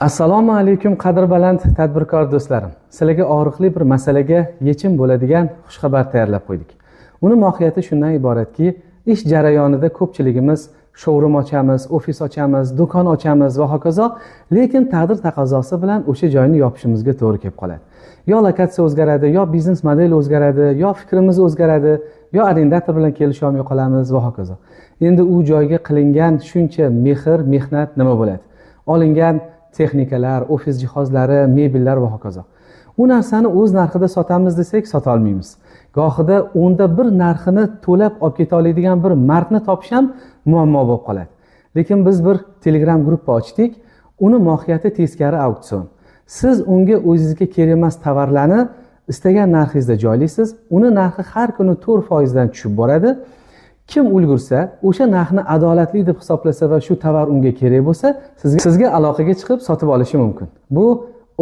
Assalomu alaykum qadrbaland tadbirkor do'stlarim. Sizlarga og'riqli bir masalaga yechim bo'ladigan xushxabar tayyorlab qo'ydik. Uni mohiyati shundan iboratki, ish jarayonida ko'pchiligimiz showroom ochamiz, ofis ochamiz, do'kon ochamiz va hokazo, lekin taqdir taqozosi bilan o'sha joyni yopishimizga to'g'ri kelib qoladi. Yo lokatsiya o'zgaradi, yo biznes model o'zgaradi, yo fikrimiz o'zgaradi, yo arendator bilan kelisha olmay qolamiz va hokazo. Endi u joyga qilingan shuncha mehr, mehnat nima bo'ladi? Olingan texnikalar, ofis jihozlari, mebellar va hokazo. U narsani o'z narxida sotamiz desak, sota olmaymiz. Gohida o'nda bir narxini to'lab olib keta oladigan bir mardni topish ham muammo bo'lib qoladi. Lekin biz bir Telegram gruppa ochdik. Uni mohiyati teskari auksion. Siz unga o'zingizga kerak emas tovarlarni istagan narxingizda joylaysiz. Uni narxi har kuni 4% dan tushib boradi. Kim ulgursa, o'sha narxni adolatli deb hisoblasa va shu tovar unga kerak bo'lsa, sizga aloqaga chiqib sotib olishi mumkin. Bu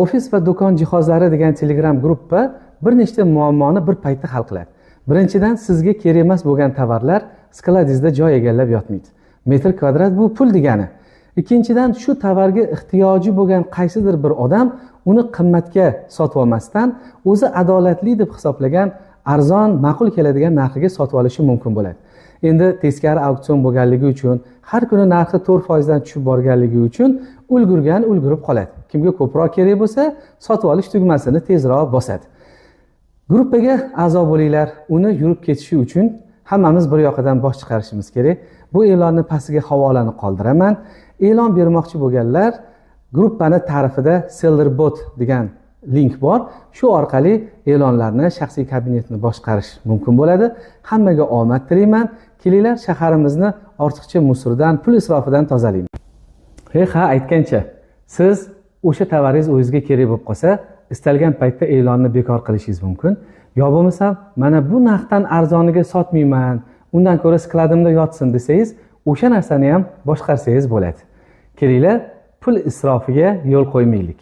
ofis va do'kon jihozlari degan Telegram gruppa bir nechta muammoni bir paytda hal qiladi. Birinchidan, sizga kerak emas bo'lgan tovarlar skladingizda joy egallab yotmaydi. Metr kvadrat bu pul degani. Ikkinchidan, shu tovarga ehtiyoji bo'lgan qaysidir bir odam uni qimmatga sotib olmasdan, o'zi adolatli deb hisoblagan arzon, ma'qul keladigan narxiga sotib olishi mumkin bo'ladi. Endi teskari auksion bo'lganligi uchun, har kuni narxi 4% dan tushib borganligi uchun ulgurib qoladi. Kimga ko'proq kerak bo'lsa, sotib olish tugmasini tezroq bosadi. Gruppaga a'zo bo'linglar. Uni yurib ketishi uchun hammamiz bir yoqadan bosh chiqarishimiz kerak. Bu e'lonni pastiga havolani qoldiraman. E'lon bermoqchi bo'lganlar, gruppani ta'rifida Sellerbot degan link bor. Shu orqali e'lonlarni, shaxsiy kabinetni boshqarish mumkin bo'ladi. Hammaga omad tilayman. Kelinglar, shaharimizni ortiqcha musordan, pul isrofidan tozalaymiz. Ha, aytgancha, siz o'sha tovaringiz o'zingizga kerak bo'lib qolsa, istalgan paytda e'lonni bekor qilishingiz mumkin. Yo bo'lmasa, mana bu narxdan arzoniga sotmayman, undan ko'ra skladimda yotsin desangiz, o'sha narsani ham boshqarsangiz bo'ladi. Kelinglar, pul isrofiga yo'l qo'ymaylik.